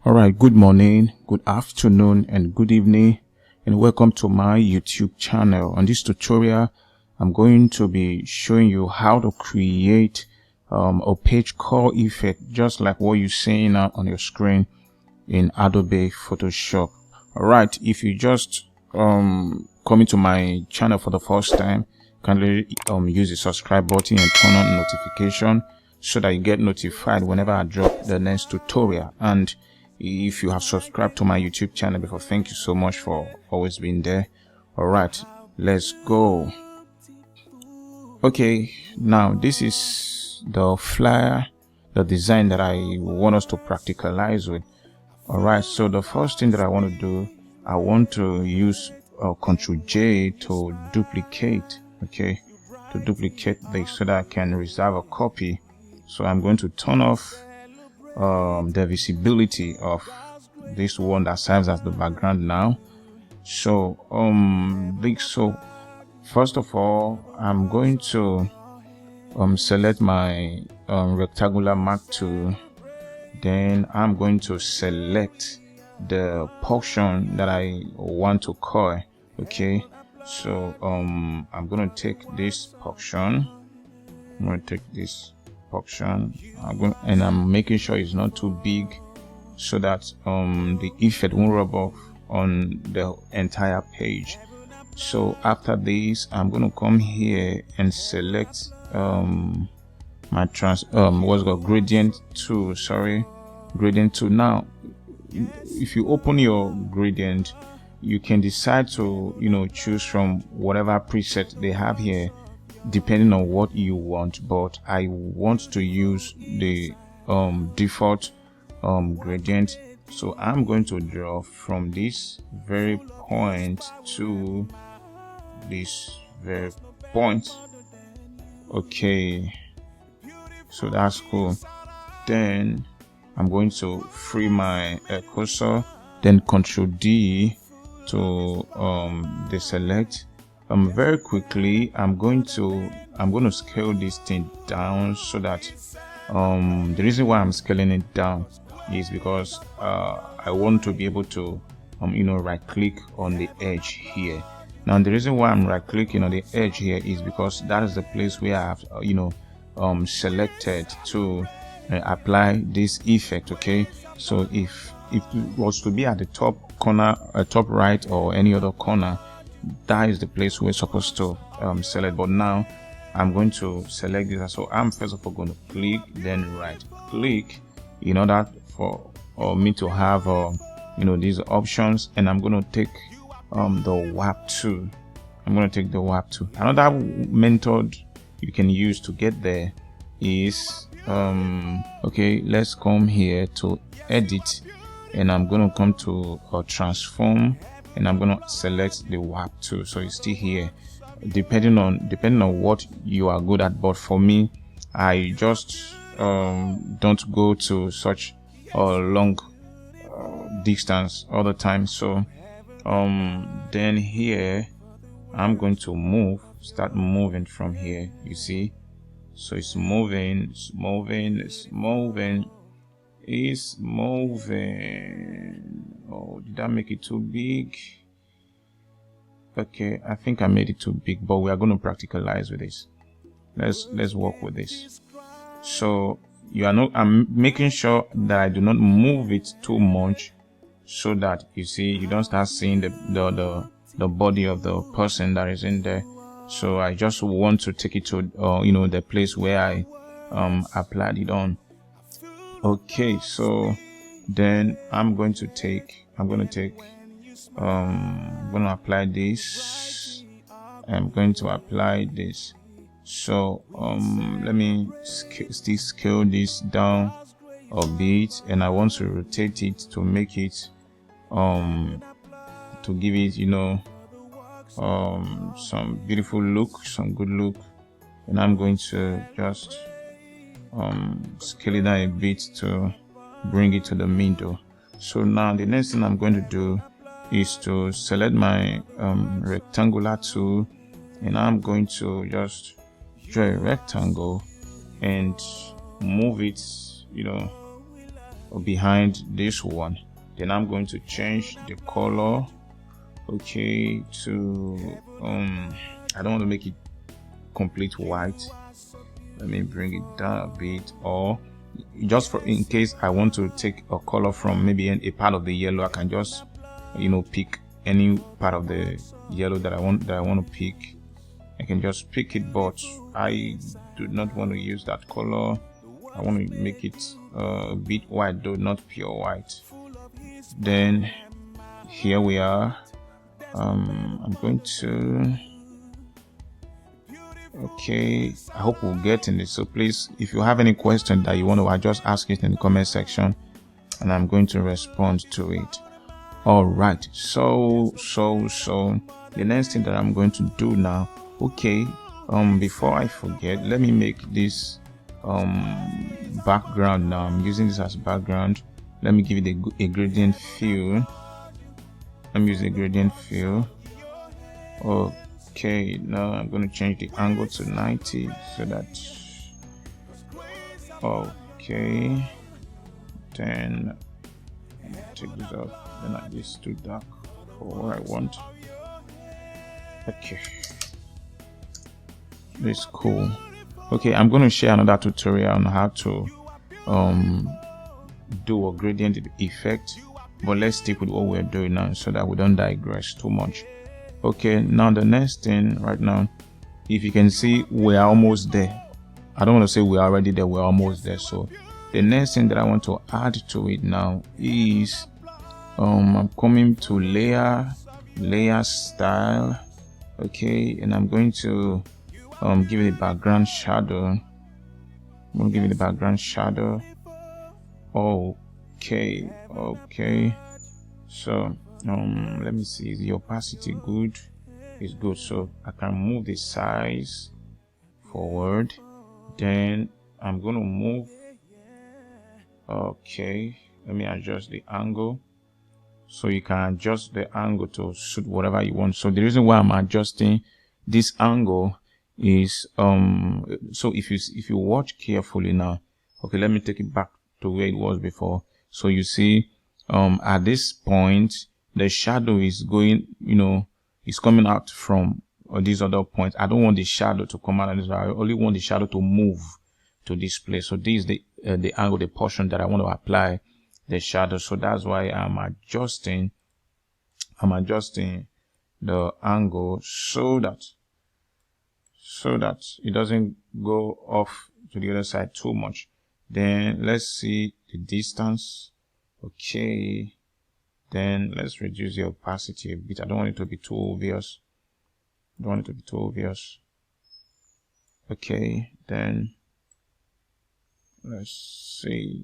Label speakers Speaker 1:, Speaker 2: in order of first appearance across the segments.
Speaker 1: Alright, good morning, good afternoon, and good evening, and welcome to my YouTube channel. On this tutorial, I'm going to be showing you how to create a page call effect, just like what you're seeing now on your screen in Adobe Photoshop. Alright, if you just coming to my channel for the first time, kindly use the subscribe button and turn on notification so that you get notified whenever I drop the next tutorial. And if you have subscribed to my YouTube channel before, thank you so much for always being there. All right, let's go. Okay, now this is the flyer, the design that I want us to practicalize with. All right, so the first thing that I want to do, I want to use Ctrl J to duplicate. Okay, to duplicate this so that I can reserve a copy. So I'm going to turn off the visibility of this one that serves as the background now. So first of all, I'm going to select my rectangular Mark II. Then I'm going to select the portion that I want to call. Okay, so I'm going to take this portion. I'm going to take this option, and I'm making sure it's not too big so that the effect won't rub off on the entire page. So after this, I'm going to come here and select my gradient tool. Gradient tool. Now if you open your gradient, you can decide to choose from whatever preset they have here, depending on what you want, but I want to use the default gradient. So I'm going to draw from this very point to this very point. Okay, so that's cool. Then I'm going to free my cursor, then Ctrl D to deselect. Very quickly, I'm going to scale this thing down so that the reason why I'm scaling it down is because I want to be able to right click on the edge here. Now the reason why I'm right clicking on the edge here is because that is the place where I have selected to apply this effect. Okay, so if it was to be at the top corner, top right, or any other corner, that is the place we're supposed to select. But now I'm going to select this. So I'm first of all going to click, then right click in order for me to have these options, and I'm going to take the warp tool. I'm going to take the warp tool. Another method you can use to get there is okay, let's come here to edit, and I'm going to come to transform, and I'm going to select the warp tool. So it's still here, depending on what you are good at. But for me, I just don't go to such a long distance all the time. So then here I'm going to start moving from here. You see, so it's moving. Oh, did I make it too big? Okay, I think I made it too big, but we are going to practicalize with this. Let's work with this. So I'm making sure that I do not move it too much, so that you don't start seeing the body of the person that is in there. So I just want to take it to the place where I applied it on. Okay, so then I'm going to apply this. I'm going to apply this. So let me still scale this down a bit, and I want to rotate it to make it to give it some beautiful look, some good look. And I'm going to just scale it down a bit to bring it to the middle. So now the next thing I'm going to do is to select my rectangular tool, and I'm going to just draw a rectangle and move it behind this one. Then I'm going to change the color, okay, to I don't want to make it complete white. Let me bring it down a bit, or just for in case I want to take a color from maybe a part of the yellow, I can just pick any part of the yellow that I want to pick. I can just pick it, but I do not want to use that color. I want to make it a bit white though, not pure white. Then here we are. I'm going to, okay, I hope we'll get in this. So please, if you have any question that you want to, just ask it in the comment section and I'm going to respond to it. All right, so the next thing that I'm going to do now, okay, before I forget, let me make this background. Now I'm using this as background. Let me give it a gradient fill. Let me use a gradient fill. Okay, now I'm going to change the angle to 90 so that, okay, then take this off. Then I just too dark for what I want. Okay, this is cool. Okay, I'm going to share another tutorial on how to do a gradient effect, but let's stick with what we're doing now so that we don't digress too much. Okay, now the next thing right now, if you can see, we are almost there. I don't want to say we're already there, we're almost there. So the next thing that I want to add to it now is I'm coming to layer style, okay, and I'm going to give it a background shadow. I'm going to give it a background shadow. Okay, so let me see, is the opacity good? It's good, so I can move the size forward. Then I'm going to move, okay, let me adjust the angle. So you can adjust the angle to suit whatever you want. So the reason why I'm adjusting this angle is so if you watch carefully now, okay, let me take it back to where it was before. So you see at this point the shadow is going, is coming out from these other points. I don't want the shadow to come out of this. I only want the shadow to move to this place. So this is the angle, the portion that I want to apply the shadow. So that's why I'm adjusting the angle so that it doesn't go off to the other side too much. Then let's see the distance. Okay, then let's reduce the opacity a bit. I don't want it to be too obvious. Okay, then let's see.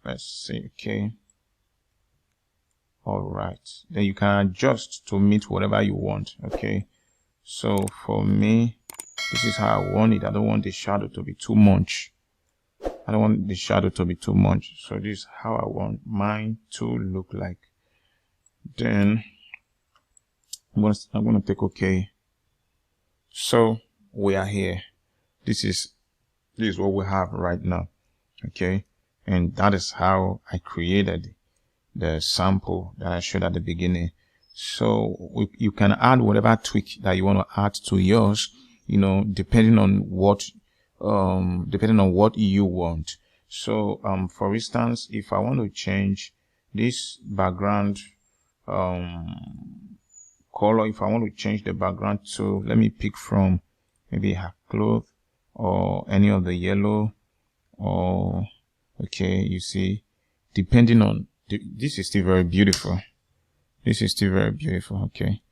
Speaker 1: Okay, all right, then you can adjust to meet whatever you want. Okay, so for me, this is how I want it. I don't want the shadow to be too much. So this is how I want mine to look like. Then I'm gonna take okay. So we are here. This is what we have right now. Okay, and that is how I created the sample that I showed at the beginning. So you can add whatever tweak that you want to add to yours, depending on what you want. So for instance, if I want to change this background color, if I want to change the background to, let me pick from maybe her cloth or any of the yellow, or okay, you see, depending on this is still very beautiful. Okay,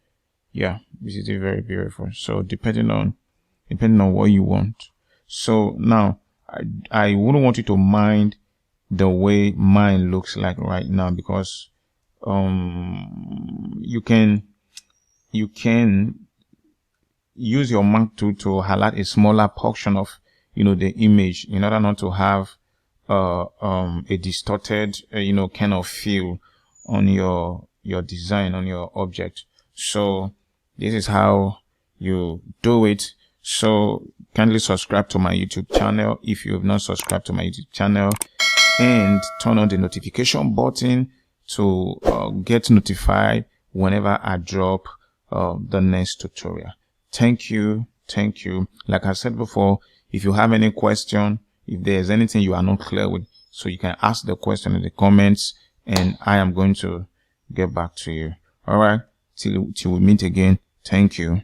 Speaker 1: yeah, this is still very beautiful. So depending on what you want. So now I wouldn't want you to mind the way mine looks like right now, because you can use your mark tool to highlight a smaller portion of the image in order not to have a distorted kind of feel on your design, on your object. So this is how you do it. So kindly subscribe to my YouTube channel if you have not subscribed to my YouTube channel. and turn on the notification button to get notified whenever I drop the next tutorial. Thank you. Like I said before, if you have any question, if there's anything you are not clear with, so you can ask the question in the comments and I am going to get back to you. All right, till we meet again. Thank you.